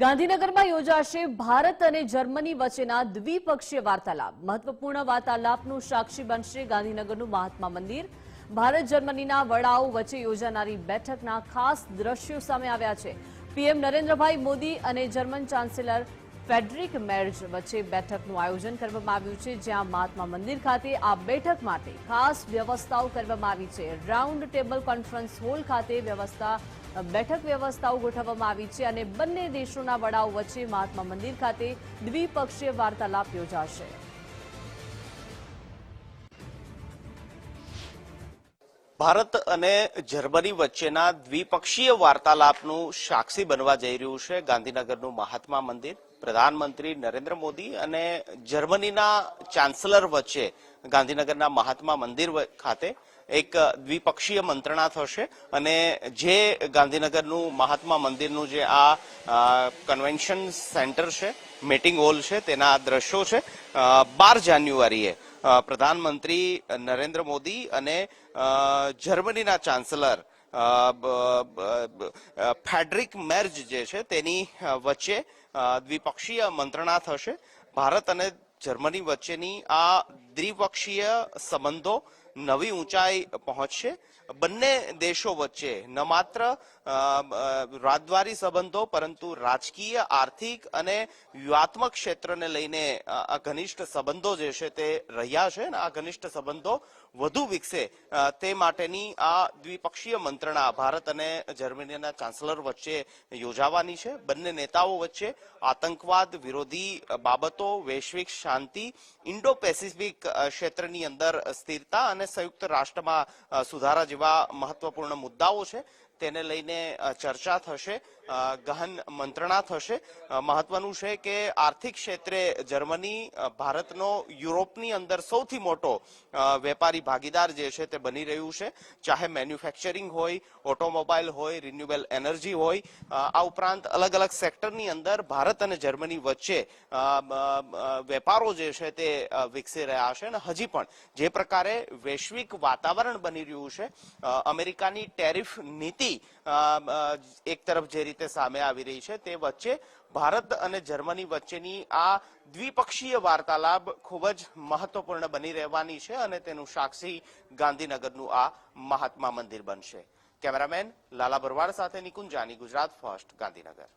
ગાંધીનગરમાં યોજાશે ભારત અને જર્મની વચ્ચેના દ્વિપક્ષીય વાર્તાલાપ. મહત્વપૂર્ણ વાર્તાલાપનું સાક્ષી બનશે ગાંધીનગરનું મહાત્મા મંદિર. ભારત જર્મનીના વડાઓ વચ્ચે યોજાનારી બેઠકના ખાસ દ્રશ્યો સામે આવ્યા છે. પીએમ નરેન્દ્રભાઈ મોદી અને જર્મન ચાન્સેલર ફ્રેડરિક મેર્ઝ વચ્ચે બેઠકનું આયોજન કરવામાં આવ્યું છે, જ્યાં મહાત્મા મંદિર ખાતે આ બેઠક માટે ખાસ વ્યવસ્થાઓ કરવામાં આવી છે. રાઉન્ડ ટેબલ કોન્ફરન્સ હોલ ખાતે બેઠક વ્યવસ્થાઓ ગોઠવવામાં આવી છે અને બંને દેશોના વડાઓ વચ્ચે મહાત્મા મંદિર ખાતે દ્વિપક્ષીય વાર્તાલાપ યોજાશે. ભારત અને જર્મની વચ્ચેના દ્વિપક્ષીય વાર્તાલાપનું સાક્ષી બનવા જઈ રહ્યું છે ગાંધીનગરનું મહાત્મા મંદિર. પ્રધાનમંત્રી નરેન્દ્ર મોદી અને જર્મનીના ચાન્સલર વચ્ચે ગાંધીનગરના મહાત્મા મંદિર ખાતે એક દ્વિપક્ષીય મંત્રણા થશે અને જે ગાંધીનગરનું મહાત્મા મંદિરનું જે આ કન્વેન્શન સેન્ટર છે, મીટિંગ હોલ છે, તેના દ્રશ્યો છે. 12 જાન્યુઆરીએ પ્રધાનમંત્રી નરેન્દ્ર મોદી અને જર્મનીના ચાન્સલર ફ્રેડરિક મેર્ઝ જે છે તેની વચ્ચે દ્વિપક્ષીય મંત્રણા થશે. ભારત અને જર્મની વચ્ચેની આ દ્વિપક્ષીય સંબંધો નવી ઊંચાઈ પહોંચશે. બંને દેશો વચ્ચે ન માત્ર રાજદ્વારી સંબંધો પરંતુ રાજકીય, આર્થિક અને વ્યૂહાત્મક ક્ષેત્રને લઈને આ ઘનિષ્ઠ સંબંધો જે છે તે રહ્યા છે અને આ ઘનિષ્ઠ સંબંધો વધુ વિકસે તે માટેની આ દ્વિપક્ષીય મંત્રણા ભારત અને જર્મનીના ચાન્સલર વચ્ચે યોજાવાની છે. બંને નેતાઓ વચ્ચે આતંકવાદ વિરોધી બાબતો, વૈશ્વિક શાંતિ, ઇન્ડો પેસિફિક ક્ષેત્રની અંદર સ્થિરતા અને સંયુક્ત રાષ્ટ્રમાં સુધારા જેવા મહત્વપૂર્ણ મુદ્દાઓ છે તેને લઈને ચર્ચા થશે, ગહન મંત્રણા થશે. મહત્વનું છે કે આર્થિક ક્ષેત્રે જર્મની ભારતનો યુરોપની અંદર સૌથી મોટો વેપારી ભાગીદાર જે છે તે બની રહ્યું છે. ચાહે મેન્યુફેક્ચરિંગ હોય, ઓટોમોબાઈલ હોય, રિન્યુએબલ એનર્જી હોય, આ ઉપરાંત અલગ અલગ સેક્ટરની અંદર ભારત અને જર્મની વચ્ચે વેપારો જે છે તે વિકસી રહ્યા છે અને હજી પણ જે પ્રકારે વૈશ્વિક વાતાવરણ બની રહ્યું છે, અમેરિકાની ટેરિફ નીતિ એક તરફ જે રીતે સામે આવી રહી છે તે વચ્ચે ભારત અને જર્મની વચ્ચેની આ દ્વિપક્ષીય વાર્તાલાપ ખૂબ જ મહત્વપૂર્ણ બની રહેવાની છે અને તેનું સાક્ષી ગાંધીનગરનું આ મહાત્મા મંદિર બનશે. કેમેરામેન લાલા ભરવાડ સાથે નિકુંજ જાની, ગુજરાત ફર્સ્ટ, ગાંધીનગર.